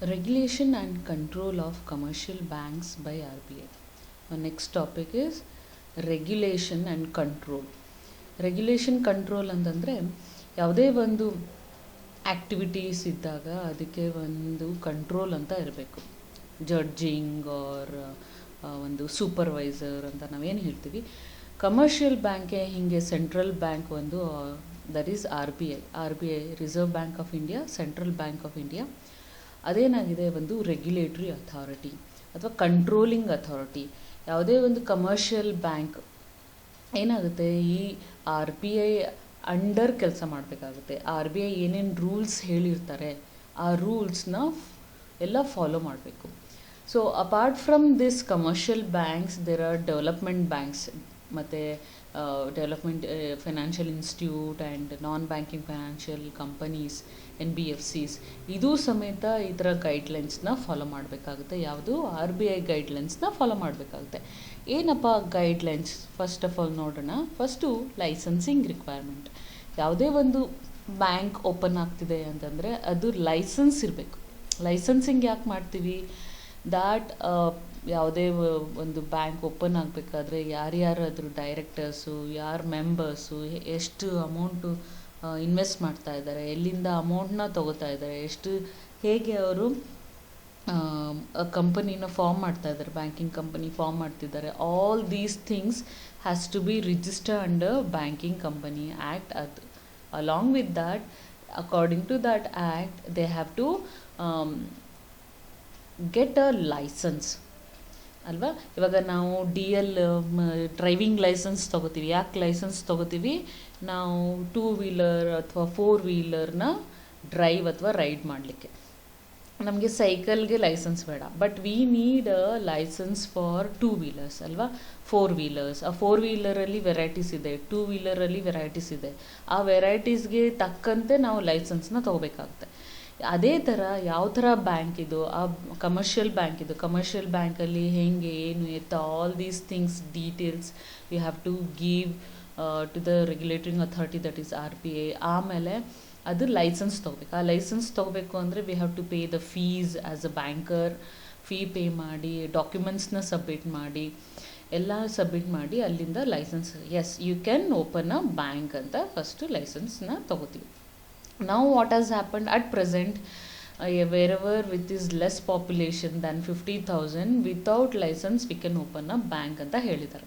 Regulation and control of commercial banks by RBI. Our next topic is regulation and control. Regulation control ಅಂತಂದರೆ ಯಾವುದೇ ಒಂದು activities ಇದ್ದಾಗ ಅದಕ್ಕೆ ಒಂದು ಕಂಟ್ರೋಲ್ ಅಂತ ಇರಬೇಕು. ಜಡ್ಜಿಂಗ್ ಆರ್ ಒಂದು ಸೂಪರ್ವೈಸರ್ ಅಂತ ನಾವೇನು ಹೇಳ್ತೀವಿ. ಕಮರ್ಷಿಯಲ್ ಬ್ಯಾಂಕೆ ಹೀಗೆ ಸೆಂಟ್ರಲ್ ಬ್ಯಾಂಕ್ ಒಂದು that is R B I Reserve Bank of India, central bank of India. ಅದೇನಾಗಿದೆ, ಒಂದು ರೆಗ್ಯುಲೇಟ್ರಿ ಅಥಾರಿಟಿ ಅಥವಾ ಕಂಟ್ರೋಲಿಂಗ್ ಅಥಾರಿಟಿ. ಯಾವುದೇ ಒಂದು ಕಮರ್ಷಿಯಲ್ ಬ್ಯಾಂಕ್ ಏನಾಗುತ್ತೆ, ಈ ಆರ್ ಬಿ ಐ ಅಂಡರ್ ಕೆಲಸ ಮಾಡಬೇಕಾಗುತ್ತೆ. ಆರ್ ಬಿ ಐ ಏನೇನು ರೂಲ್ಸ್ ಹೇಳಿರ್ತಾರೆ ಆ ರೂಲ್ಸ್ನ ಎಲ್ಲ ಫಾಲೋ ಮಾಡಬೇಕು. So apart from this commercial banks there are development banks ಮತ್ತು development financial institute and non banking financial companies, NBFCs. ಇದು ಸಮೇತ ಈ ಥರ ಗೈಡ್ಲೈನ್ಸ್ನ ಫಾಲೋ ಮಾಡಬೇಕಾಗುತ್ತೆ. ಯಾವುದು ಆರ್ ಬಿ ಐ ಗೈಡ್ಲೈನ್ಸ್ನ ಫಾಲೋ ಮಾಡಬೇಕಾಗುತ್ತೆ. ಏನಪ್ಪ ಗೈಡ್ಲೈನ್ಸ್? ಫಸ್ಟ್ ಆಫ್ ಆಲ್ ನೋಡೋಣ. First licensing requirement. ಯಾವುದೇ ಒಂದು ಬ್ಯಾಂಕ್ ಓಪನ್ ಆಗ್ತಿದೆ ಅಂತಂದರೆ ಅದು ಲೈಸೆನ್ಸ್ ಇರಬೇಕು. ಲೈಸೆನ್ಸಿಂಗ್ ಯಾಕೆ ಮಾಡ್ತೀವಿ? ದ್ಯಾಟ್ ಯಾವುದೇ ಒಂದು ಬ್ಯಾಂಕ್ ಓಪನ್ ಆಗಬೇಕಾದ್ರೆ ಯಾರ್ಯಾರು ಅದ್ರ ಡೈರೆಕ್ಟರ್ಸು, ಯಾರು ಮೆಂಬರ್ಸು, ಎಷ್ಟು ಅಮೌಂಟು ಇನ್ವೆಸ್ಟ್ ಮಾಡ್ತಾ ಇದ್ದಾರೆ, ಎಲ್ಲಿಂದ ಅಮೌಂಟ್ನ ತೊಗೋತಾ ಇದ್ದಾರೆ, ಹೇಗೆ ಅವರು ಕಂಪನಿನ ಫಾರ್ಮ್ ಮಾಡ್ತಾ ಇದ್ದಾರೆ, ಬ್ಯಾಂಕಿಂಗ್ ಕಂಪನಿ ಫಾರ್ಮ್ ಮಾಡ್ತಿದ್ದಾರೆ. All these things has to be register under banking company act. ಅದು along with that, according to that act they have to get a licence ಅಲ್ವಾ. ಇವಾಗ ನಾವು DL ಡ್ರೈವಿಂಗ್ ಲೈಸೆನ್ಸ್ ತೊಗೋತೀವಿ. ಯಾಕೆ licence ತೊಗೋತೀವಿ? ನಾವು 2 wheeler ಅಥವಾ 4 ವೀಲರ್ನ ಡ್ರೈವ್ ಅಥವಾ ರೈಡ್ ಮಾಡಲಿಕ್ಕೆ. ನಮಗೆ ಸೈಕಲ್ಗೆ ಲೈಸೆನ್ಸ್ ಬೇಡ, but we need a license for 2 wheelers ಅಲ್ವಾ, 4 ವೀಲರ್ಸ್. ಆ 4 ವೀಲರಲ್ಲಿ ವೆರೈಟೀಸ್ ಇದೆ, 2 ವೀಲರಲ್ಲಿ ವೆರೈಟೀಸ್ ಇದೆ. ಆ ವೆರೈಟೀಸ್ಗೆ ತಕ್ಕಂತೆ ನಾವು ಲೈಸೆನ್ಸ್ನ ತೊಗೋಬೇಕಾಗುತ್ತೆ. ಅದೇ ಥರ ಯಾವ ಥರ ಬ್ಯಾಂಕ್ ಇದು, ಆ ಕಮರ್ಷಿಯಲ್ ಬ್ಯಾಂಕ್ ಇದು. ಕಮರ್ಷಿಯಲ್ ಬ್ಯಾಂಕಲ್ಲಿ ಹೆಂಗೆ ಏನು ಎತ್ತ all these things details you have to give to the regulating authority that is RBI. ಆಮೇಲೆ ಅದು ಲೈಸೆನ್ಸ್ ತೊಗೋಬೇಕು. ಆ ಲೈಸೆನ್ಸ್ ತೊಗೋಬೇಕು ಅಂದರೆ we have to pay the fees as a banker. Fee pay ಮಾಡಿ, ಡಾಕ್ಯುಮೆಂಟ್ಸ್ನ ಸಬ್ಮಿಟ್ ಮಾಡಿ, ಎಲ್ಲ ಸಬ್ಮಿಟ್ ಮಾಡಿ ಅಲ್ಲಿಂದ license, yes you can open a bank ಅಂತ ಫಸ್ಟು ಲೈಸೆನ್ಸ್ನ ತೊಗೋತೀವಿ. Now what has happened at present, wherever with is less population than 50,000 without license we can open a bank ಅಂತ ಹೇಳಿದ್ದಾರೆ.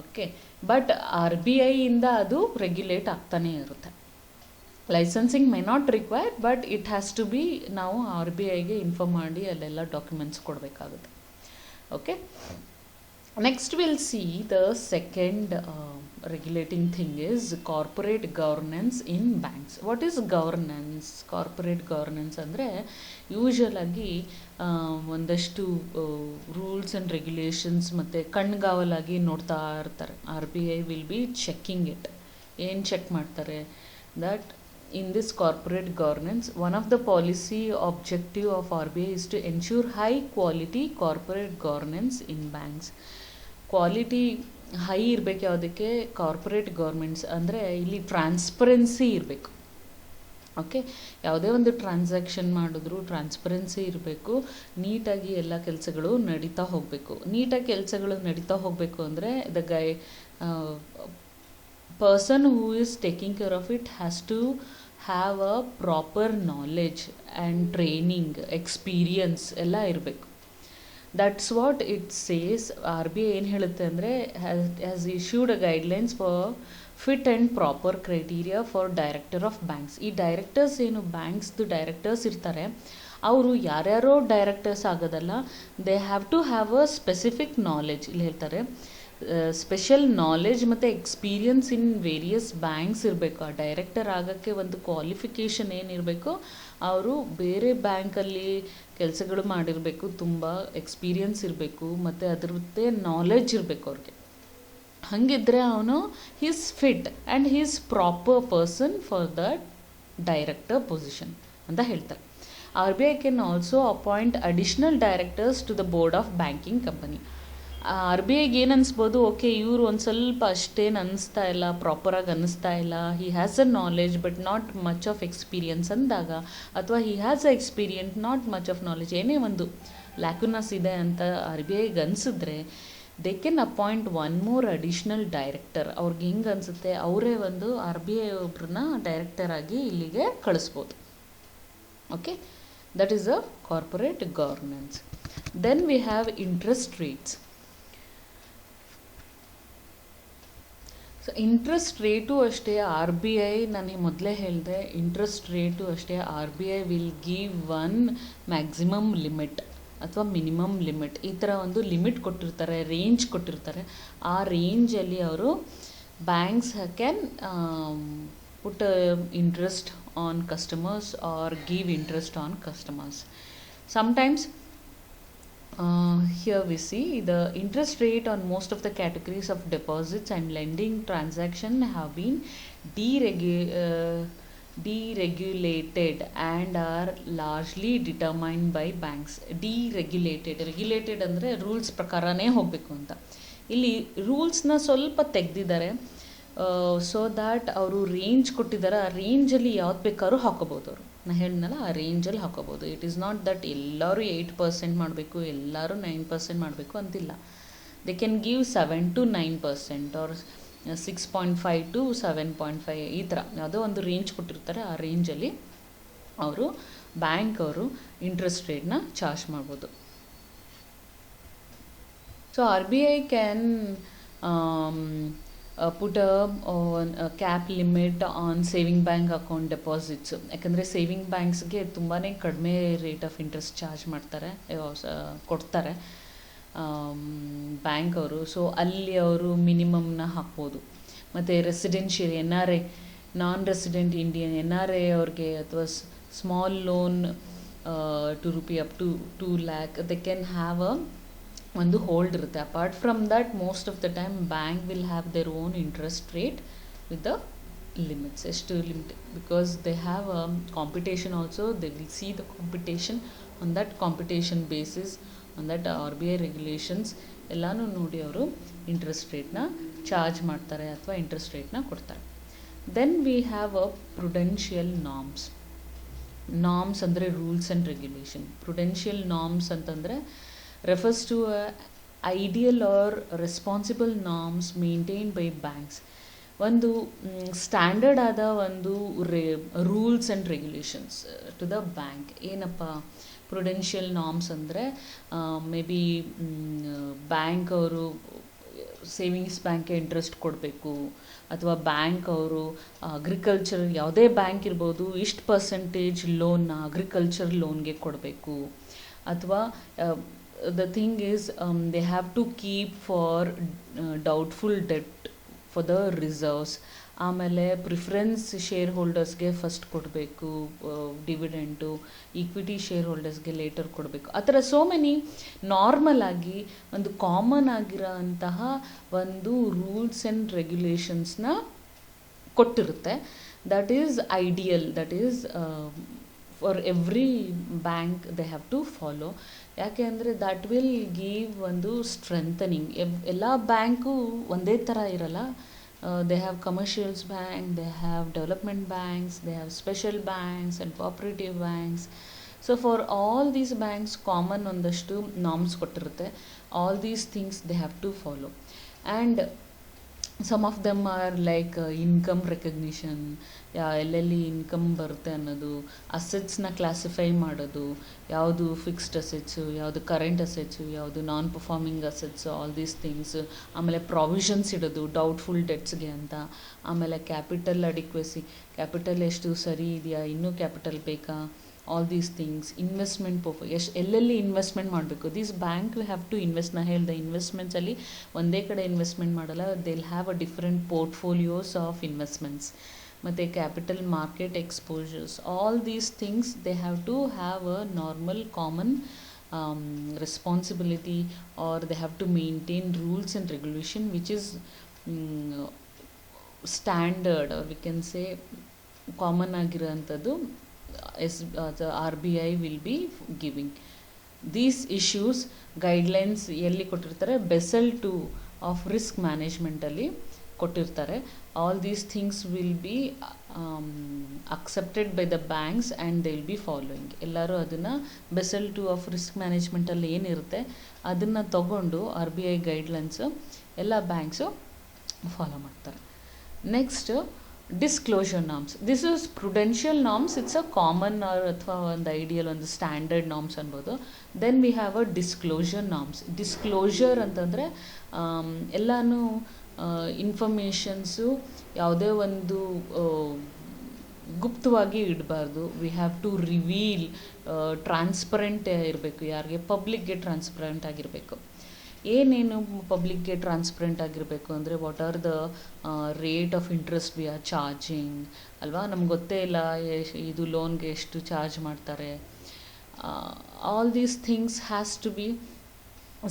ಓಕೆ, ಬಟ್ RBI ಇಂದ ಅದು regulate ಆಗ್ತಾನೇ ಇರುತ್ತೆ. Licensing may not require, but it has to be, ನಾವು RBIಗೆ inform ಮಾಡಿ ಅಲ್ಲೆಲ್ಲ ಡಾಕ್ಯುಮೆಂಟ್ಸ್ ಕೊಡಬೇಕಾಗುತ್ತೆ. Okay, next we'll see the second regulating thing is corporate governance in banks. What is governance? Corporate governance ಅಂದರೆ ಯೂಶುವಲ್ ಆಗಿ ಒಂದಷ್ಟು ರೂಲ್ಸ್ ಆ್ಯಂಡ್ ರೆಗ್ಯುಲೇಷನ್ಸ್ ಮತ್ತು ಕಣ್ಗಾವಲಾಗಿ ನೋಡ್ತಾ ಇರ್ತಾರೆ. RBI will B checking it. ಏನು ಚೆಕ್ ಮಾಡ್ತಾರೆ? That in this corporate governance, one of the policy objective of RBI is to ensure high quality corporate governance in banks. Quality high ಇರಬೇಕು. ಯಾವುದಕ್ಕೆ? Corporate governments ಅಂದರೆ ಇಲ್ಲಿ transparency ಇರಬೇಕು. Okay, ಯಾವುದೇ ಒಂದು transaction ಮಾಡಿದ್ರು ಟ್ರಾನ್ಸ್ಪರೆನ್ಸಿ ಇರಬೇಕು. ನೀಟಾಗಿ ಎಲ್ಲ ಕೆಲಸಗಳು ನಡೀತಾ ಹೋಗಬೇಕು. ನೀಟಾಗಿ ಕೆಲಸಗಳು ನಡೀತಾ ಹೋಗಬೇಕು ಅಂದರೆ the person who is taking care of it has to have a proper knowledge and training, experience ಎಲ್ಲ ಇರಬೇಕು. That's what it says. RBI ಏನು ಹೇಳುತ್ತೆ ಅಂದರೆ has issued a guidelines for fit and proper criteria for director of banks. ಈ directors ಏನು ಬ್ಯಾಂಕ್ಸ್ದು directors ಇರ್ತಾರೆ, ಅವರು ಯಾರ್ಯಾರೋ ಡೈರೆಕ್ಟರ್ಸ್ ಆಗೋದಲ್ಲ, they have to have a specific knowledge. ಇಲ್ಲಿ ಹೇಳ್ತಾರೆ ಸ್ಪೆಷಲ್ ನಾಲೆಜ್ ಮತ್ತು ಎಕ್ಸ್ಪೀರಿಯನ್ಸ್ ಇನ್ ವೇರಿಯಸ್ ಬ್ಯಾಂಕ್ಸ್ ಇರಬೇಕು. ಆ ಡೈರೆಕ್ಟರ್ ಆಗೋಕ್ಕೆ ಒಂದು ಕ್ವಾಲಿಫಿಕೇಷನ್ ಏನಿರಬೇಕು, ಅವರು ಬೇರೆ ಬ್ಯಾಂಕಲ್ಲಿ ಕೆಲಸಗಳು ಮಾಡಿರಬೇಕು, ತುಂಬ ಎಕ್ಸ್ಪೀರಿಯನ್ಸ್ ಇರಬೇಕು ಮತ್ತು ಅದರದ್ದೇ ನಾಲೆಜ್ ಇರಬೇಕು ಅವ್ರಿಗೆ. ಹಾಗಿದ್ದರೆ ಅವನು he's fit and he's proper person for the director position ಅಂತ ಹೇಳ್ತಾರೆ. RBI can also appoint additional directors to the board of banking company. R B ಐಗೆ ಏನು ಅನಿಸ್ಬೋದು, ಓಕೆ ಇವರು ಒಂದು ಸ್ವಲ್ಪ ಅಷ್ಟೇನು ಅನ್ನಿಸ್ತಾ ಇಲ್ಲ, ಪ್ರಾಪರಾಗಿ ಅನ್ನಿಸ್ತಾ ಇಲ್ಲ, he has a knowledge but not much of experience ಅಂದಾಗ, ಅಥವಾ he has a experience not much of knowledge, ಏನೇ ಒಂದು ಲ್ಯಾಕುನಸ್ ಇದೆ ಅಂತ ಆರ್ ಬಿ ಐಗೆ ಅನಿಸಿದ್ರೆ they can appoint one more additional director. ಅವ್ರಿಗೆ ಹೆಂಗೆ ಅನಿಸುತ್ತೆ ಅವರೇ ಒಂದು ಆರ್ ಬಿ ಐ ಒಬ್ರನ್ನ ಡೈರೆಕ್ಟರ್ ಆಗಿ ಇಲ್ಲಿಗೆ ಕಳಿಸ್ಬೋದು. Okay, that is a corporate governance. Then we have interest rates. So interest rate ಅಷ್ಟೇ ಆರ್ ಬಿ ಐ, ನಾನು ಮೊದಲೇ ಹೇಳಿದೆ, ಇಂಟ್ರೆಸ್ಟ್ ರೇಟು ಅಷ್ಟೇ R B I will give one maximum limit ಅಥವಾ ಮಿನಿಮಮ್ ಲಿಮಿಟ್, ಈ ಥರ ಒಂದು ಲಿಮಿಟ್ ಕೊಟ್ಟಿರ್ತಾರೆ, ರೇಂಜ್ ಕೊಟ್ಟಿರ್ತಾರೆ. ಆ ರೇಂಜಲ್ಲಿ ಅವರು banks can put interest on customers or give interest on customers. Sometimes here we see the interest rate on most of the categories of deposits and lending transaction have been deregulated and are largely determined by banks. Regulated ಅಂದರೆ rules ಪ್ರಕಾರನೇ ಹೋಗಬೇಕು ಅಂತ. ಇಲ್ಲಿ ರೂಲ್ಸ್ನ ಸ್ವಲ್ಪ ತೆಗೆದಿದ್ದಾರೆ, so that ಅವರು range ಕೊಟ್ಟಿದ್ದಾರೆ. ಆ ರೇಂಜಲ್ಲಿ ಯಾವ್ದು ಬೇಕಾದ್ರೂ ಹಾಕೋಬೋದು ಅವರು. ನಾನು ಹೇಳಿದ್ನಲ್ಲ, ಆ ರೇಂಜಲ್ಲಿ ಹಾಕೋಬೋದು. ಇಟ್ ಈಸ್ ನಾಟ್ ದಟ್ ಎಲ್ಲರೂ 8% ಮಾಡಬೇಕು, ಎಲ್ಲರೂ 9% ಮಾಡಬೇಕು ಅಂತಿಲ್ಲ. They can give 7 to 9% or 6.5 to 7.5, ಈ ಥರ ಯಾವುದೋ ಒಂದು ರೇಂಜ್ ಕೊಟ್ಟಿರ್ತಾರೆ. ಆ ರೇಂಜಲ್ಲಿ ಅವರು ಬ್ಯಾಂಕ್ ಅವರು ಇಂಟ್ರೆಸ್ಟ್ ರೇಟ್ನ ಚಾರ್ಜ್ ಮಾಡ್ಬೋದು. So R B I can put a cap limit on saving bank account deposits. ಯಾಕಂದರೆ ಸೇವಿಂಗ್ ಬ್ಯಾಂಕ್ಸ್ಗೆ ತುಂಬಾ ಕಡಿಮೆ ರೇಟ್ ಆಫ್ ಇಂಟ್ರೆಸ್ಟ್ ಚಾರ್ಜ್ ಮಾಡ್ತಾರೆ, ಕೊಡ್ತಾರೆ ಬ್ಯಾಂಕ್ ಅವರು. ಸೊ ಅಲ್ಲಿ ಅವರು ಮಿನಿಮಮ್ನ ಹಾಕ್ಬೋದು. ಮತ್ತು residential N R I, non resident Indian N R I ಅವ್ರಿಗೆ, ಅಥವಾ small loan to rupee up to 2 lakh they can have a ಒಂದು ಹೋಲ್ಡ್ ಇರುತ್ತೆ. Apart from that most of the time bank will have their own interest rate with the limits. ಎಷ್ಟು limit, because they have a competition also, they will see the competition, on that competition basis, on that R B I regulations ಎಲ್ಲನೂ ನೋಡಿ ಅವರು interest ರೇಟ್ನ charge ಮಾಡ್ತಾರೆ ಅಥವಾ interest ರೇಟ್ನ ಕೊಡ್ತಾರೆ. Then we have a prudential norms. Norms ಅಂದರೆ rules and regulation. Prudential norms ಅಂತಂದರೆ refers to ideal or responsible norms maintained by banks. ಒಂದು ಸ್ಟ್ಯಾಂಡರ್ಡ್ ಆದ ಒಂದು rules and regulations to the bank. ಏನಪ್ಪ ಪ್ರುಡೆನ್ಷಿಯಲ್ ನಾರ್ಮ್ಸ್ ಅಂದರೆ, maybe bank ಅವರು savings ಬ್ಯಾಂಕ್ಗೆ interest ಕೊಡಬೇಕು, ಅಥವಾ ಬ್ಯಾಂಕ್ ಅವರು ಅಗ್ರಿಕಲ್ಚರ್, ಯಾವುದೇ ಬ್ಯಾಂಕ್ ಇರ್ಬೋದು, ಇಷ್ಟು ಪರ್ಸೆಂಟೇಜ್ ಲೋನ್ನ ಅಗ್ರಿಕಲ್ಚರ್ ಲೋನ್ಗೆ ಕೊಡಬೇಕು, ಅಥವಾ the thing is they have to keep for doubtful debt for the reserves. ಆಮೇಲೆ ಪ್ರಿಫರೆನ್ಸ್ ಶೇರ್ ಹೋಲ್ಡರ್ಸ್ಗೆ ಫಸ್ಟ್ ಕೊಡಬೇಕು ಡಿವಿಡೆಂಟು, ಈಕ್ವಿಟಿ ಶೇರ್ ಹೋಲ್ಡರ್ಸ್ಗೆ ಲೇಟರ್ ಕೊಡಬೇಕು. ಆ ಥರ ಸೋ ಮೆನಿ ನಾರ್ಮಲ್ ಆಗಿ ಒಂದು ಕಾಮನ್ ಆಗಿರೋ ಅಂತಹ ಒಂದು ರೂಲ್ಸ್ ಆ್ಯಂಡ್ ರೆಗ್ಯುಲೇಷನ್ಸ್ನ ಕೊಟ್ಟಿರುತ್ತೆ. That is ideal, that is for every bank they have to follow. ಯಾಕೆ ಅಂದರೆ ದಟ್ ವಿಲ್ ಗಿವ್ ಒಂದು ಸ್ಟ್ರೆಂಥನಿಂಗ್. ಎಲ್ಲ ಬ್ಯಾಂಕು ಒಂದೇ ಥರ ಇರಲ್ಲ. They have commercials bank, they have development banks, they have special banks and cooperative banks. So for all these banks common ಒಂದಷ್ಟು norms ಕೊಟ್ಟಿರುತ್ತೆ. All these things they have to follow. And some of them are like income recognition, ಎಲ್ಲೆಲ್ಲಿ income ಬರುತ್ತೆ ಅನ್ನೋದು, ಅಸೆಟ್ಸ್ನ classify ಮಾಡೋದು, ಯಾವುದು fixed assets, ಯಾವುದು current assets, ಯಾವುದು ನಾನ್ performing assets, all these things. ಆಮೇಲೆ ಪ್ರಾವಿಷನ್ಸ್ ಇಡೋದು ಡೌಟ್ಫುಲ್ ಡೆಟ್ಸ್ಗೆ ಅಂತ. ಆಮೇಲೆ ಕ್ಯಾಪಿಟಲ್ ಅಡಿಕ್ವೆಸಿ, ಕ್ಯಾಪಿಟಲ್ ಎಷ್ಟು ಸರಿ ಇದೆಯಾ, ಇನ್ನೂ ಕ್ಯಾಪಿಟಲ್ ಬೇಕಾ, ಆಲ್ ದೀಸ್ ಥಿಂಗ್ಸ್. ಇನ್ವೆಸ್ಟ್ಮೆಂಟ್ ಎಲ್ಲೆಲ್ಲಿ ಇನ್ವೆಸ್ಟ್ಮೆಂಟ್ ಮಾಡಬೇಕು, these bank we have to invest. ನಾ ಹೇಳಿದೆ ಇನ್ವೆಸ್ಟ್ಮೆಂಟ್ಸಲ್ಲಿ ಒಂದೇ ಕಡೆ ಇನ್ವೆಸ್ಟ್ಮೆಂಟ್ ಮಾಡಲ್ಲ, they will have a different portfolios of investments. ಮತ್ತು capital market exposures, all these things they have to have a normal common responsibility, or they have to maintain rules and regulation which is standard, or we can say common ಆಗಿರೋಂಥದ್ದು the RBI will be giving. These issues guidelines ಎಲ್ಲಿ ಕೊಟ್ಟಿರ್ತಾರೆ, Basel 2 of risk ಮ್ಯಾನೇಜ್ಮೆಂಟಲ್ಲಿ ಕೊಟ್ಟಿರ್ತಾರೆ. All these things will be accepted by the banks and they will be following. ಎಲ್ಲರೂ ಅದನ್ನು Bessel 2 of risk ಮ್ಯಾನೇಜ್ಮೆಂಟಲ್ಲಿ ಏನಿರುತ್ತೆ ಅದನ್ನು ತಗೊಂಡು RBI ಗೈಡ್ಲೈನ್ಸು ಎಲ್ಲ ಬ್ಯಾಂಕ್ಸು ಫಾಲೋ ಮಾಡ್ತಾರೆ. Next disclosure norms. This is prudential norms. It's a common ಅಥವಾ ಒಂದು ideal, ಒಂದು ಸ್ಟ್ಯಾಂಡರ್ಡ್ ನಾರ್ಮ್ಸ್ ಅನ್ಬೋದು. Then we have a disclosure norms. Disclosure ಅಂತಂದರೆ ಎಲ್ಲನೂ ಇನ್ಫಾರ್ಮೇಷನ್ಸು ಯಾವುದೇ ಒಂದು ಗುಪ್ತವಾಗಿ ಇಡಬಾರ್ದು. We have to reveal, transparent ಇರಬೇಕು, ಯಾರಿಗೆ ಪಬ್ಲಿಕ್ಗೆ ಟ್ರಾನ್ಸ್ಪರೆಂಟ್ ಆಗಿರಬೇಕು. ಏನೇನು ಪಬ್ಲಿಕ್ಗೆ ಟ್ರಾನ್ಸ್ಪರೆಂಟ್ ಆಗಿರಬೇಕು ಅಂದರೆ, what are the rate of interest we are charging ಅಲ್ವಾ, ನಮ್ಗೆ ಗೊತ್ತೇ ಇಲ್ಲ ಇದು ಲೋನ್ಗೆ ಎಷ್ಟು ಚಾರ್ಜ್ ಮಾಡ್ತಾರೆ. All these things has to be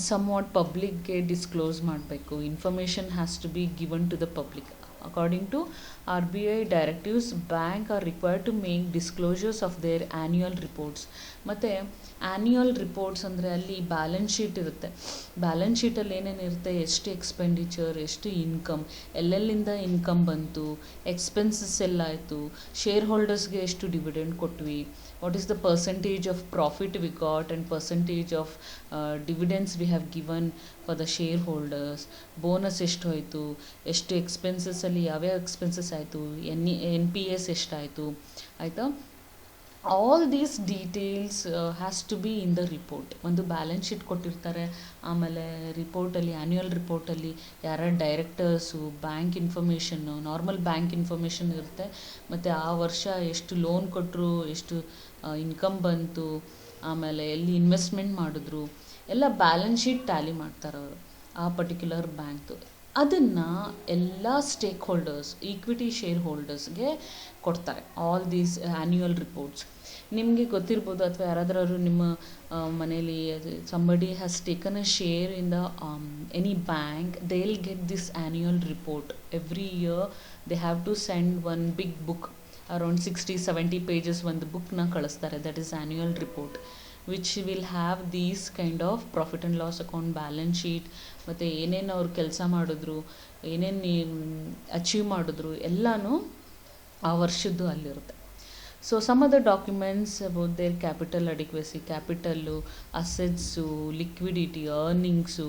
somewhat ಪಬ್ಲಿಕ್ಗೆ ಡಿಸ್ಕ್ಲೋಸ್ ಮಾಡಬೇಕು. Information has to be given to the public. According to RBI directives, bank are required to make disclosures of their annual reports. ಮತ್ತು annual reports ಅಂದರೆ ಅಲ್ಲಿ balance sheet ಇರುತ್ತೆ. Balance ಶೀಟಲ್ಲಿ ಏನೇನಿರುತ್ತೆ, ಎಷ್ಟು expenditure, ಎಷ್ಟು income, ಎಲ್ಲೆಲ್ಲಿಂದ income ಬಂತು, expenses ಎಲ್ಲಾಯಿತು, share ಹೋಲ್ಡರ್ಸ್ಗೆ ಎಷ್ಟು dividend ಕೊಟ್ವಿ, what is the percentage of profit we got and percentage of dividends we have given for the share holders, bonus ಎಷ್ಟು ಹೋಯಿತು, ಎಷ್ಟು ಎಕ್ಸ್ಪೆನ್ಸಸ್ಸಲ್ಲಿ ಯಾವ್ಯಾವ ಎಕ್ಸ್ಪೆನ್ಸಸ್ ಆಯಿತು, NPS ಎಷ್ಟಾಯಿತು, ಆಯಿತಾ. All these details has to be in the report. ಒಂದು balance sheet ಕೊಟ್ಟಿರ್ತಾರೆ, ಆಮೇಲೆ ರಿಪೋರ್ಟಲ್ಲಿ, ಆ್ಯನ್ಯುಯಲ್ ರಿಪೋರ್ಟಲ್ಲಿ ಯಾರ್ಯಾರು directors, bank information, normal bank information ಇರುತ್ತೆ, ಮತ್ತು ಆ ವರ್ಷ ಎಷ್ಟು ಲೋನ್ ಕೊಟ್ಟರು, ಎಷ್ಟು ಇನ್ಕಮ್ ಬಂತು, ಆಮೇಲೆ ಎಲ್ಲಿ ಇನ್ವೆಸ್ಟ್ಮೆಂಟ್ ಮಾಡಿದ್ರು, ಎಲ್ಲ ಬ್ಯಾಲೆನ್ಸ್ ಶೀಟ್ ಟ್ಯಾಲಿ ಮಾಡ್ತಾರೆ ಅವರು ಆ ಪರ್ಟಿಕ್ಯುಲರ್ ಬ್ಯಾಂಕ್ದು. ಅದನ್ನು ಎಲ್ಲ ಸ್ಟೇಕ್ ಹೋಲ್ಡರ್ಸ್, ಈಕ್ವಿಟಿ ಶೇರ್ ಹೋಲ್ಡರ್ಸ್ಗೆ ಕೊಡ್ತಾರೆ. ಆಲ್ ದೀಸ್ ಆ್ಯನ್ಯುಯಲ್ ರಿಪೋರ್ಟ್ಸ್ ನಿಮಗೆ ಗೊತ್ತಿರ್ಬೋದು, ಅಥವಾ ಯಾರಾದರೂ ನಿಮ್ಮ ಮನೇಲಿ somebody has taken a share in the any bank, they'll get this annual report. Every year they have to send one big book, around 60-70 pages ಒಂದು ಬುಕ್ನ ಕಳಿಸ್ತಾರೆ. That is annual report, which will have these kind of profit and loss account, balance sheet, ಮತ್ತು ಏನೇನು ಅವ್ರು ಕೆಲಸ ಮಾಡಿದ್ರು, ಏನೇನು achieve ಮಾಡಿದ್ರು ಎಲ್ಲನೂ ಆ ವರ್ಷದ್ದು ಅಲ್ಲಿರುತ್ತೆ. So some of the documents about their capital adequacy, capital, assets, liquidity, earnings,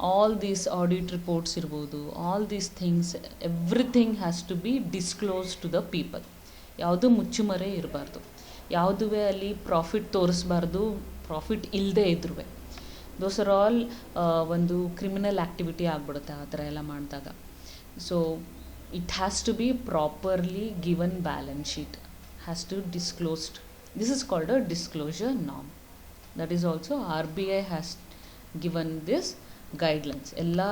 all these audit reports ಇರ್ಬೋದು. All these things, everything has to be disclose to the people. ಯಾವುದೂ ಮುಚ್ಚುಮರೆ ಇರಬಾರ್ದು, ಯಾವುದೂ ಅಲ್ಲಿ ಪ್ರಾಫಿಟ್ ತೋರಿಸ್ಬಾರ್ದು, ಪ್ರಾಫಿಟ್ ಇಲ್ಲದೆ ಇದ್ರೂ. ದೋಸ್ ಆರ್ ಆಲ್ ಒಂದು criminal activity ಆಗಿಬಿಡುತ್ತೆ ಆ ಥರ ಎಲ್ಲ ಮಾಡಿದಾಗ. So it has to be properly given balance sheet, has to disclosed. This is called a disclosure norm. That is also RBI has given this guidelines. Ella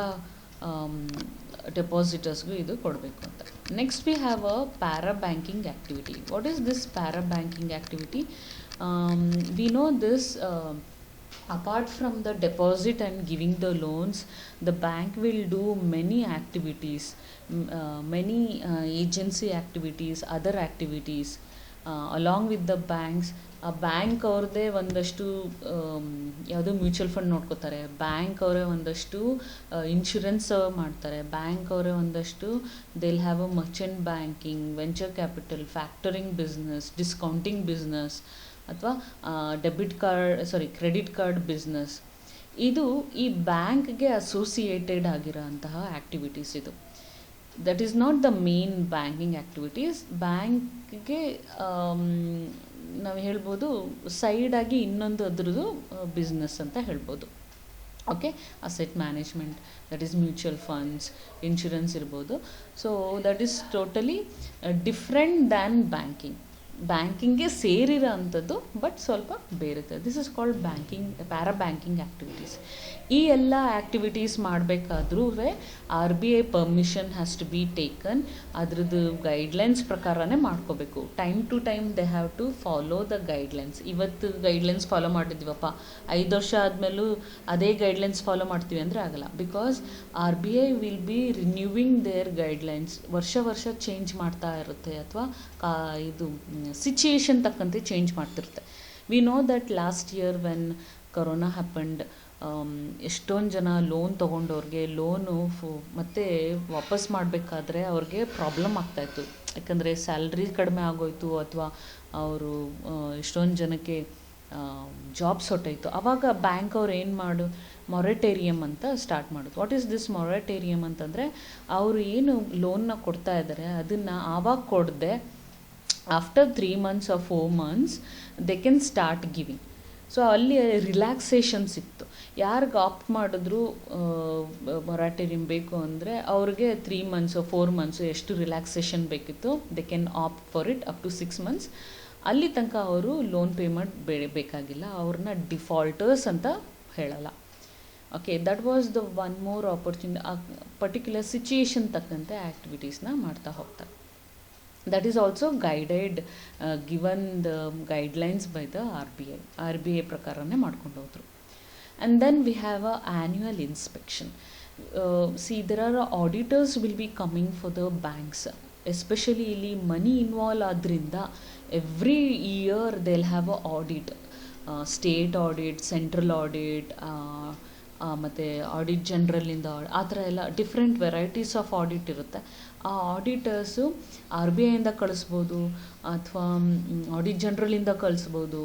depositorsgu idu kodbeku anta. Next we have a para banking activity. What is this para banking activity? We know this apart from the deposit and giving the loans, the bank will do many activities, many agency activities, other activities along with the banks. ಆ bank ಅವ್ರದ್ದೇ ಒಂದಷ್ಟು ಯಾವುದೋ mutual fund ನೋಡ್ಕೋತಾರೆ, bank ಅವರೇ ಒಂದಷ್ಟು insurance ಮಾಡ್ತಾರೆ, bank ಅವರೇ ಒಂದಷ್ಟು they'll have a merchant banking, venture capital, factoring business, discounting business, ಅಥವಾ ಕ್ರೆಡಿಟ್ ಕಾರ್ಡ್ ಬಿಸ್ನೆಸ್. ಇದು ಈ ಬ್ಯಾಂಕ್ಗೆ ಅಸೋಸಿಯೇಟೆಡ್ ಆಗಿರೋ ಅಂತಹ ಆ್ಯಕ್ಟಿವಿಟೀಸ್ ಇದು. That is not the main banking activities. ಬ್ಯಾಂಕ್ಗೆ ನಾವು ಹೇಳ್ಬೋದು ಸೈಡಾಗಿ ಇನ್ನೊಂದು ಅದರದ್ದು ಬಿಸ್ನೆಸ್ ಅಂತ ಹೇಳ್ಬೋದು. Okay, asset management, that is mutual funds, insurance ಇರ್ಬೋದು. So that is totally different than banking. ಬ್ಯಾಂಕಿಂಗ್ಗೆ ಸೇರಿರೋ ಅಂಥದ್ದು, ಬಟ್ ಸ್ವಲ್ಪ ಬೇರೆ. This is called banking, para banking activities. ಈ ಎಲ್ಲ ಆ್ಯಕ್ಟಿವಿಟೀಸ್ ಮಾಡಬೇಕಾದ್ರೂ RBI permission has to be taken. ಅದ್ರದ್ದು ಗೈಡ್ಲೈನ್ಸ್ ಪ್ರಕಾರನೇ ಮಾಡ್ಕೋಬೇಕು. Time to time they have to follow the guidelines. ಇವತ್ತು ಗೈಡ್ಲೈನ್ಸ್ ಫಾಲೋ ಮಾಡಿದ್ವಪ್ಪ, 5 ವರ್ಷ ಆದಮೇಲೂ ಅದೇ ಗೈಡ್ಲೈನ್ಸ್ ಫಾಲೋ ಮಾಡ್ತೀವಿ ಅಂದರೆ ಆಗಲ್ಲ. Because RBI will be renewing their guidelines. ವರ್ಷ ಚೇಂಜ್ ಮಾಡ್ತಾ ಇರುತ್ತೆ, ಅಥವಾ ಇದು ಸಿಚುಯೇಷನ್ ತಕ್ಕಂತೆ ಚೇಂಜ್ ಮಾಡ್ತಿರುತ್ತೆ. We know that last year when corona happened, ಎಷ್ಟೊಂದು ಜನ ಲೋನ್ ತೊಗೊಂಡವ್ರಿಗೆ ಲೋನು ಮತ್ತೆ ವಾಪಸ್ ಮಾಡಬೇಕಾದ್ರೆ ಅವ್ರಿಗೆ ಪ್ರಾಬ್ಲಮ್ ಆಗ್ತಾಯಿತ್ತು. ಯಾಕಂದರೆ ಸ್ಯಾಲ್ರಿ ಕಡಿಮೆ ಆಗೋಯ್ತು, ಅಥವಾ ಅವರು ಎಷ್ಟೊಂದು ಜನಕ್ಕೆ ಜಾಬ್ಸ್ ಹೊಟ್ಟೋಯ್ತು. ಆವಾಗ ಬ್ಯಾಂಕ್ ಅವ್ರು ಏನು ಮೊರಟೇರಿಯಮ್ ಅಂತ ಸ್ಟಾರ್ಟ್ ಮಾಡೋದು. ವಾಟ್ ಈಸ್ ದಿಸ್ ಮೊರಟೇರಿಯಮ್ ಅಂತಂದರೆ, ಅವರು ಏನು ಲೋನ್ನ ಕೊಡ್ತಾ ಇದ್ದಾರೆ ಅದನ್ನು ಆವಾಗ ಕೊಡದೆ after 3 months or 4 months they can start giving. So ಅಲ್ಲಿ ರಿಲ್ಯಾಕ್ಸೇಷನ್ ಸಿಕ್ತು. ಯಾರಿಗೆ ಆಪ್ಟ್ ಮಾಡಿದ್ರು ಮೊರಾಟೋರಿಯಮ್ ಬೇಕು ಅಂದರೆ ಅವ್ರಿಗೆ 3 months 4 months ಎಷ್ಟು ರಿಲ್ಯಾಕ್ಸೇಷನ್ ಬೇಕಿತ್ತು, they can opt for it up to 6 months. ಅಲ್ಲಿ ತನಕ ಅವರು ಲೋನ್ ಪೇಮೆಂಟ್ ಬೇಕಾಗಿಲ್ಲ, ಅವ್ರನ್ನ ಡಿಫಾಲ್ಟರ್ಸ್ ಅಂತ ಹೇಳಲ್ಲ. Okay, that was the one more opportunity. ಆ ಪರ್ಟಿಕ್ಯುಲರ್ ಸಿಚುಯೇಷನ್ ತಕ್ಕಂತೆ ಆ್ಯಕ್ಟಿವಿಟೀಸ್ನ ಮಾಡ್ತಾ ಹೋಗ್ತಾರೆ. That is also guided, given the guidelines by the R B I ಪ್ರಕಾರನೇ ಮಾಡ್ಕೊಂಡು ಹೋದ್ರು. And then we have a annual inspection. See there are auditors will be coming for the banks. Especially ಇಲ್ಲಿ money involve ಆದ್ದರಿಂದ every year they will have a audit, state audit, central audit, ಮತ್ತು audit ಜನರಲಿಂದ ಆ ಥರ ಎಲ್ಲ different varieties of audit ಇರುತ್ತೆ. ಆ ಆಡಿಟರ್ಸು R B ಐಯಿಂದ ಕಳಿಸ್ಬೋದು, ಅಥವಾ ಆಡಿಟ್ ಜನರಲಿಂದ ಕಳಿಸ್ಬೋದು,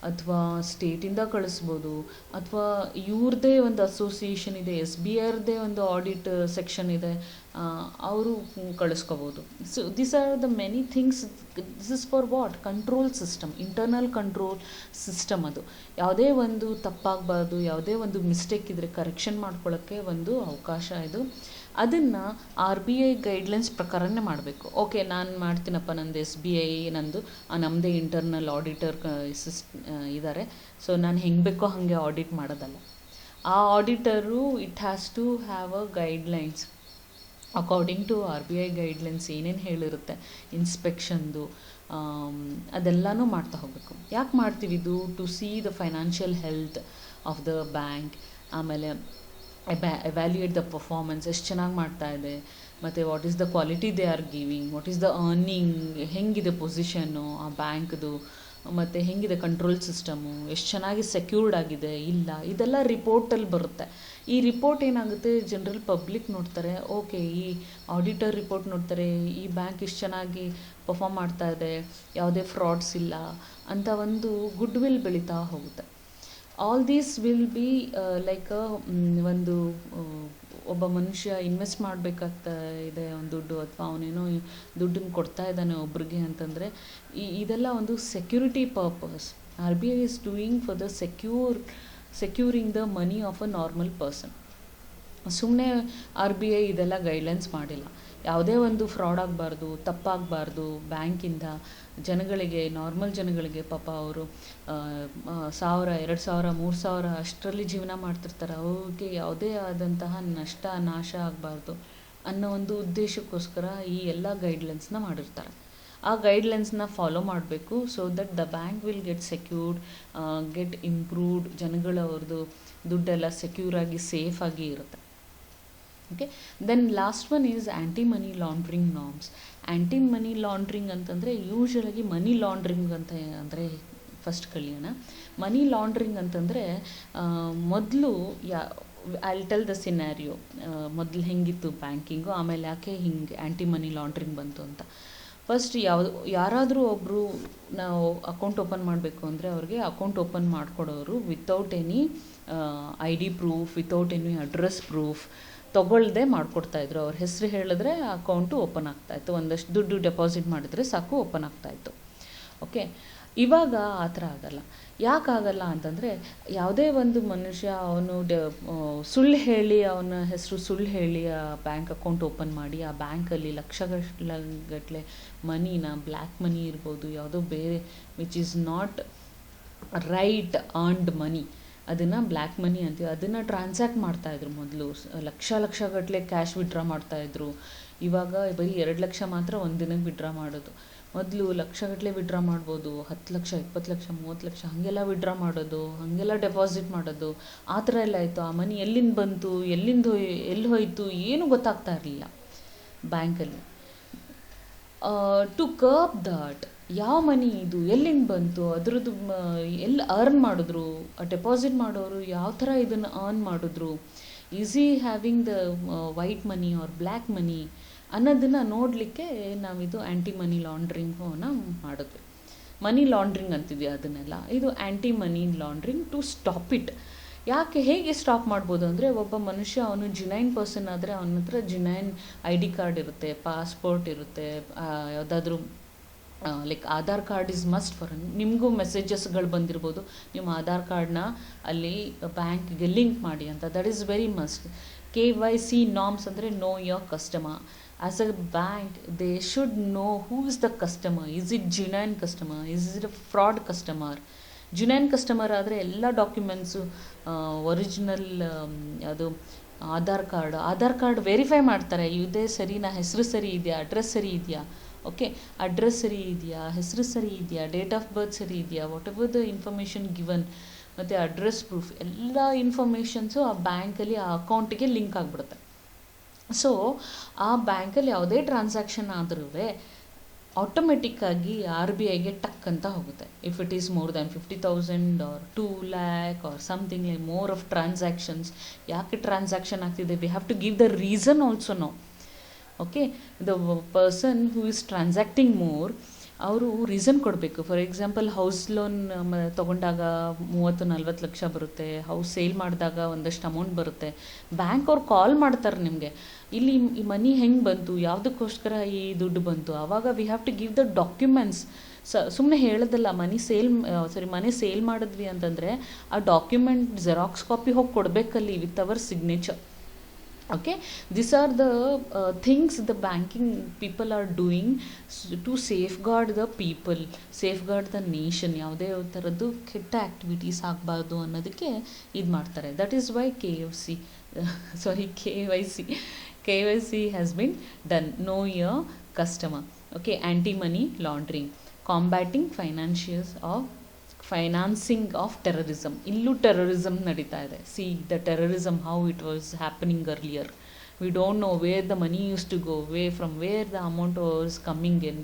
ಅಥವಾ ಸ್ಟೇಟಿಂದ ಕಳಿಸ್ಬೋದು, ಅಥವಾ ಇವ್ರದ್ದೇ ಒಂದು ಅಸೋಸಿಯೇಷನ್ ಇದೆ, ಎಸ್ ಬಿ ಐರ್ದೇ ಒಂದು ಆಡಿಟ್ ಸೆಕ್ಷನ್ ಇದೆ, ಅವರು ಕಳಿಸ್ಕೋಬೋದು. So these are the many things. This is for what? Control system, internal control system. ಅದು ಯಾವುದೇ ಒಂದು ತಪ್ಪಾಗಬಾರ್ದು, ಯಾವುದೇ ಒಂದು ಮಿಸ್ಟೇಕ್ ಇದ್ದರೆ ಕರೆಕ್ಷನ್ ಮಾಡ್ಕೊಳ್ಳೋಕ್ಕೆ ಒಂದು ಅವಕಾಶ ಇದು. ಅದನ್ನು ಆರ್ ಬಿ ಐ ಗೈಡ್ಲೈನ್ಸ್ ಪ್ರಕಾರನೇ ಮಾಡಬೇಕು. ಓಕೆ, ನಾನು ಮಾಡ್ತೀನಪ್ಪ, ನಂದು ಎಸ್ ಬಿ ಐ ನಂದು ನಮ್ಮದೇ ಇಂಟರ್ನಲ್ ಆಡಿಟರ್ ಇದ್ದಾರೆ, ಸೊ ನಾನು ಹೆಂಗೆ ಬೇಕೋ ಹಾಗೆ ಆಡಿಟ್ ಮಾಡೋದಲ್ಲ. ಆ auditor it has to have a guidelines according to R B I guidelines ಏನೇನು ಹೇಳಿರುತ್ತೆ ಇನ್ಸ್ಪೆಕ್ಷನ್ದು, ಅದೆಲ್ಲನೂ ಮಾಡ್ತಾ ಹೋಗಬೇಕು. ಯಾಕೆ ಮಾಡ್ತೀವಿ ಇದು? To see the financial health of the bank, ಆಮೇಲೆ ಎವ್ಯಾಲ್ಯೂಯೇಟ್ ದ ಪರ್ಫಾರ್ಮೆನ್ಸ್, ಎಷ್ಟು ಚೆನ್ನಾಗಿ ಮಾಡ್ತಾ ಇದೆ, ಮತ್ತು what is the quality they are giving, what is the earning, ಹೆಂಗಿದೆ ಪೊಸಿಷನ್ನು ಆ ಬ್ಯಾಂಕ್ದು, ಮತ್ತು ಹೆಂಗಿದೆ ಕಂಟ್ರೋಲ್ ಸಿಸ್ಟಮು, ಎಷ್ಟು ಚೆನ್ನಾಗಿ ಸೆಕ್ಯೂರ್ಡ್ ಆಗಿದೆ ಇಲ್ಲ, ಇದೆಲ್ಲ ರಿಪೋರ್ಟಲ್ಲಿ ಬರುತ್ತೆ. ಈ ರಿಪೋರ್ಟ್ ಏನಾಗುತ್ತೆ, ಜನರಲ್ ಪಬ್ಲಿಕ್ ನೋಡ್ತಾರೆ, ಓಕೆ ಈ ಆಡಿಟರ್ ರಿಪೋರ್ಟ್ ನೋಡ್ತಾರೆ, ಈ ಬ್ಯಾಂಕ್ ಇಷ್ಟು ಚೆನ್ನಾಗಿ ಪರ್ಫಾರ್ಮ್ ಮಾಡ್ತಾ ಇದೆ, ಯಾವುದೇ ಫ್ರಾಡ್ಸ್ ಇಲ್ಲ ಅಂತ ಒಂದು ಗುಡ್ ವಿಲ್ ಬೆಳೀತಾ ಹೋಗುತ್ತೆ. All these will be like ಒಂದು ಒಬ್ಬ ಮನುಷ್ಯ ಇನ್ವೆಸ್ಟ್ ಮಾಡಬೇಕಾಗ್ತಾ ಇದೆ ಒಂದು ದುಡ್ಡು, ಅಥವಾ ಅವನೇನೋ ದುಡ್ಡನ್ನು ಕೊಡ್ತಾ ಇದ್ದಾನೆ ಒಬ್ರಿಗೆ ಅಂತಂದರೆ ಇದೆಲ್ಲ ಒಂದು security purpose. R B I is doing for the securing the money of a normal person. ಸುಮ್ಮನೆ ಆರ್ ಬಿ ಐ ಇದೆಲ್ಲ ಗೈಡ್ಲೈನ್ಸ್ ಮಾಡಿಲ್ಲ. ಯಾವುದೇ ಒಂದು ಫ್ರಾಡ್ ಆಗಬಾರ್ದು, ತಪ್ಪಾಗಬಾರ್ದು ಬ್ಯಾಂಕಿಂದ. ಜನಗಳಿಗೆ, ನಾರ್ಮಲ್ ಜನಗಳಿಗೆ ಪಾಪ ಅವರು 1000, 2000, 3000 ಅಷ್ಟರಲ್ಲಿ ಜೀವನ ಮಾಡ್ತಿರ್ತಾರೆ. ಅವ್ರಿಗೆ ಯಾವುದೇ ಆದಂತಹ ನಷ್ಟ, ನಾಶ ಆಗಬಾರ್ದು ಅನ್ನೋ ಒಂದು ಉದ್ದೇಶಕ್ಕೋಸ್ಕರ ಈ ಎಲ್ಲ ಗೈಡ್ಲೈನ್ಸ್ನ ಮಾಡಿರ್ತಾರೆ. ಆ ಗೈಡ್ಲೈನ್ಸ್ನ ಫಾಲೋ ಮಾಡಬೇಕು, so that the bank will get secured, get improved. ಜನಗಳವ್ರದ್ದು ದುಡ್ಡೆಲ್ಲ ಸೆಕ್ಯೂರಾಗಿ, ಸೇಫಾಗಿ ಇರುತ್ತೆ. Okay, then last one is anti money laundering norms. Anti money laundering ಅಂತಂದರೆ ಯೂಶ್ವಲಾಗಿ ಮನಿ ಲಾಂಡ್ರಿಂಗ್ ಅಂತ ಅಂದರೆ ಫಸ್ಟ್ ಕಲಿಯೋಣ. ಮನಿ ಲಾಂಡ್ರಿಂಗ್ ಅಂತಂದರೆ ಮೊದಲು I will tell the scenario. ಮೊದಲು ಹೆಂಗಿತ್ತು ಬ್ಯಾಂಕಿಂಗು, ಆಮೇಲೆ ಯಾಕೆ ಹಿಂಗೆ ಆ್ಯಂಟಿ ಮನಿ ಲಾಂಡ್ರಿಂಗ್ ಬಂತು ಅಂತ. ಫಸ್ಟ್ ಯಾರಾದರೂ ಒಬ್ಬರು ನಾವು ಅಕೌಂಟ್ ಓಪನ್ ಮಾಡಬೇಕು ಅಂದರೆ ಅವ್ರಿಗೆ ಅಕೌಂಟ್ ಓಪನ್ ಮಾಡಿಕೊಡೋರು without any I D proof, without any address proof ತೊಗೊಳ್ದೆ ಮಾಡಿಕೊಡ್ತಾಯಿದ್ರು. ಅವ್ರ ಹೆಸರು ಹೇಳಿದ್ರೆ ಅಕೌಂಟು ಓಪನ್ ಆಗ್ತಾಯಿತ್ತು, ಒಂದಷ್ಟು ದುಡ್ಡು ಡೆಪಾಸಿಟ್ ಮಾಡಿದರೆ ಸಾಕು ಓಪನ್ ಆಗ್ತಾಯಿತ್ತು. ಓಕೆ, ಇವಾಗ ಆ ಥರ ಆಗಲ್ಲ. ಯಾಕಾಗಲ್ಲ ಅಂತಂದರೆ, ಯಾವುದೇ ಒಂದು ಮನುಷ್ಯ ಅವನು ಸುಳ್ಳು ಹೇಳಿ, ಅವನ ಹೆಸರು ಸುಳ್ಳು ಹೇಳಿ ಆ ಬ್ಯಾಂಕ್ ಅಕೌಂಟ್ ಓಪನ್ ಮಾಡಿ ಆ ಬ್ಯಾಂಕಲ್ಲಿ ಲಕ್ಷಗಟ್ಟಲೆ ಮನಿನ, ಬ್ಲ್ಯಾಕ್ ಮನಿ ಇರ್ಬೋದು, ಯಾವುದೋ ಬೇರೆ which is not right earned money, ಅದನ್ನು ಬ್ಲ್ಯಾಕ್ ಮನಿ ಅಂತೀವಿ, ಅದನ್ನು ಟ್ರಾನ್ಸಾಕ್ಟ್ ಮಾಡ್ತಾಯಿದ್ರು. ಮೊದಲು ಲಕ್ಷಗಟ್ಟಲೆ ಕ್ಯಾಶ್ ವಿಡ್ರಾ ಮಾಡ್ತಾಯಿದ್ರು. ಇವಾಗ ಬರೀ 2 ಲಕ್ಷ ಮಾತ್ರ ಒಂದು ದಿನಕ್ಕೆ ವಿಡ್ರಾ ಮಾಡೋದು. ಮೊದಲು ಲಕ್ಷಗಟ್ಟಲೆ ವಿಡ್ರಾ ಮಾಡ್ಬೋದು, 10 ಲಕ್ಷ, 20 ಲಕ್ಷ, 30 ಲಕ್ಷ ಹಾಗೆಲ್ಲ ವಿಡ್ರಾ ಮಾಡೋದು, ಹಾಗೆಲ್ಲ ಡೆಪಾಸಿಟ್ ಮಾಡೋದು. ಆ ಥರ ಎಲ್ಲ ಆಯಿತು. ಆ ಮನಿ ಎಲ್ಲಿಂದ ಬಂತು, ಎಲ್ಲಿ ಹೋಯಿತು ಏನೂ ಗೊತ್ತಾಗ್ತಾ ಇರಲಿಲ್ಲ ಬ್ಯಾಂಕಲ್ಲಿ. ಟು ಕರ್ಬ್ ದಟ್ ಯಾವ ಮನಿ ಇದು, ಎಲ್ಲಿಂದ ಬಂತು, ಅದ್ರದ್ದು ಎಲ್ಲಿ ಅರ್ನ್ ಮಾಡಿದ್ರು, ಡೆಪಾಸಿಟ್ ಮಾಡೋರು ಯಾವ ಥರ ಇದನ್ನು ಅರ್ನ್ ಮಾಡಿದ್ರು, is he having the white money or black money ಅನ್ನೋದನ್ನು ನೋಡಲಿಕ್ಕೆ ನಾವಿದು ಆ್ಯಂಟಿ ಮನಿ ಲಾಂಡ್ರಿಂಗನ್ನು ಮಾಡಿದ್ವಿ. ಮನಿ ಲಾಂಡ್ರಿಂಗ್ ಅಂತಿದ್ವಿ ಅದನ್ನೆಲ್ಲ. ಇದು anti money laundering to stop it. ಯಾಕೆ, ಹೇಗೆ ಸ್ಟಾಪ್ ಮಾಡ್ಬೋದು ಅಂದರೆ, ಒಬ್ಬ ಮನುಷ್ಯ ಅವನು ಜಿನೈನ್ ಪರ್ಸನ್ ಆದರೆ ಅವನ ಹತ್ರ ಜಿನೈನ್ ID ಕಾರ್ಡ್ ಇರುತ್ತೆ, ಪಾಸ್ಪೋರ್ಟ್ ಇರುತ್ತೆ, ಯಾವುದಾದ್ರೂ like Aadhaar card is must for. ನಿಮಗೂ ಮೆಸೇಜಸ್ಗಳು ಬಂದಿರ್ಬೋದು, ನಿಮ್ಮ ಆಧಾರ್ ಕಾರ್ಡ್ನ ಅಲ್ಲಿ ಬ್ಯಾಂಕ್ಗೆ ಲಿಂಕ್ ಮಾಡಿ ಅಂತ. That is very must. KYC norms ಅಂದರೆ know your customer. As a bank they should know who is the customer. Is it genuine customer, is it a fraud customer. Genuine customer ಆದರೆ ಎಲ್ಲ documents original ಅದು Aadhaar card verify ಮಾಡ್ತಾರೆ. ಇದೇ ಸರಿನಾ, ಹೆಸರು ಸರಿ ಇದೆಯಾ, ಅಡ್ರೆಸ್ ಸರಿ ಇದೆಯಾ, ಓಕೆ, ಅಡ್ರೆಸ್ ಸರಿ ಇದೆಯಾ, ಹೆಸರು ಸರಿ ಇದೆಯಾ, ಡೇಟ್ ಆಫ್ ಬರ್ತ್ ಸರಿ ಇದೆಯಾ, what ever the information given, ಮತ್ತು ಅಡ್ರೆಸ್ ಪ್ರೂಫ್ ಎಲ್ಲ ಇನ್ಫಾರ್ಮೇಷನ್ಸು ಆ ಬ್ಯಾಂಕಲ್ಲಿ ಆ ಅಕೌಂಟಿಗೆ ಲಿಂಕ್ ಆಗಿಬಿಡುತ್ತೆ. ಸೊ ಆ ಬ್ಯಾಂಕಲ್ಲಿ ಯಾವುದೇ ಟ್ರಾನ್ಸಾಕ್ಷನ್ ಆದ್ರೂ ಆಟೋಮೆಟಿಕ್ಕಾಗಿ RBIಗೆ ಟಕ್ ಅಂತ ಹೋಗುತ್ತೆ. If it is more than 50,000 or 2 lakh or something like more of transactions. ಯಾಕೆ ಟ್ರಾನ್ಸಾಕ್ಷನ್ ಆಗ್ತಿದೆ, we have to give the reason also no. Okay, the person who is transacting more ಅವರು ರೀಸನ್ ಕೊಡಬೇಕು. For example, house loan ತೊಗೊಂಡಾಗ 30-40 ಲಕ್ಷ ಬರುತ್ತೆ, house sale ಮಾಡಿದಾಗ ಒಂದಷ್ಟು amount ಬರುತ್ತೆ. Bank ಅವ್ರು ಕಾಲ್ ಮಾಡ್ತಾರೆ ನಿಮಗೆ, ಇಲ್ಲಿ ಈ ಮನಿ ಹೆಂಗೆ ಬಂತು, ಯಾವುದಕ್ಕೋಸ್ಕರ ಈ ದುಡ್ಡು ಬಂತು. ಆವಾಗ we have to give the documents. ಸುಮ್ಮನೆ ಹೇಳೋದಲ್ಲ, ಮನೆ ಸೇಲ್ ಮಾಡಿದ್ವಿ ಅಂತಂದರೆ ಆ ಡಾಕ್ಯುಮೆಂಟ್ ಜೆರಾಕ್ಸ್ ಕಾಪಿ ಹೋಗಿ ಕೊಡಬೇಕಲ್ಲಿ with our signature. Okay, these are the things the banking people are doing to safeguard the people, safeguard the nation. ಯಾವುದೇ ಥರದ್ದು ಕೆಟ್ಟ ಆ್ಯಕ್ಟಿವಿಟೀಸ್ ಆಗಬಾರ್ದು ಅನ್ನೋದಕ್ಕೆ ಇದು ಮಾಡ್ತಾರೆ. That is why KYC has been done. Know your customer. Okay, anti-money laundering, combating financing of terrorism. Illu terrorism nadita ide. See the terrorism, how it was happening earlier. We don't know where the money used to go, from where the amount was coming in.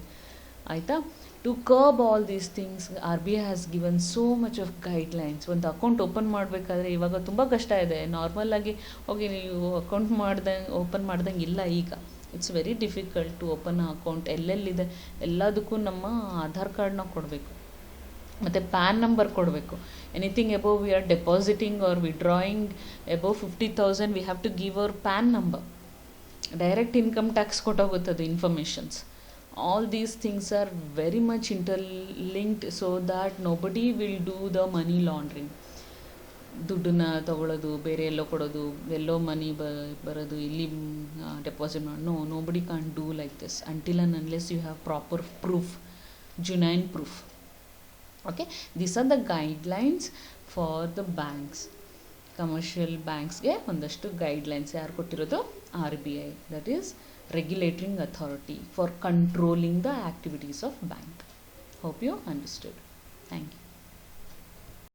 Aita, to curb all these things, RBI has given so much of guidelines. ಒಂದು account open ಮಾಡಬೇಕಾದ್ರೆ ಇವಾಗ ತುಂಬ ಕಷ್ಟ ಇದೆ. ನಾರ್ಮಲಾಗಿ ಹೋಗಿ ನೀವು account open ಮಾಡ್ದಂಗೆ ಇಲ್ಲ ಈಗ. It's very difficult to open account. ಎಲ್ಲೆಲ್ಲಿದೆ ಎಲ್ಲದಕ್ಕೂ ನಮ್ಮ ಆಧಾರ್ ಕಾರ್ಡ್ನ ಕೊಡಬೇಕು, ಮತ್ತು ಪ್ಯಾನ್ ನಂಬರ್ ಕೊಡಬೇಕು. Anything above we are depositing or withdrawing above 50,000 we have to give our PAN number. Direct income tax ಕೊಟ್ಟೋಗುತ್ತದೆ informations. All these things are very much interlinked so that nobody will do the money laundering. ದುಡ್ಡನ್ನ ತಗೊಳ್ಳೋದು, ಬೇರೆ ಎಲ್ಲೋ ಕೊಡೋದು, ಎಲ್ಲೋ ಮನಿ ಬರೋದು, ಇಲ್ಲಿ deposit ಮಾಡಿ. Nobody can do like this until and unless you have proper proof, genuine proof. Okay, these are the guidelines for the banks. Commercial banksಗೆ ಒಂದಷ್ಟು guidelines ಯಾರು ಕೊಟ್ಟಿರೋದು? RBI, that is regulating authority for controlling the activities of bank. Hope you understood. Thank you.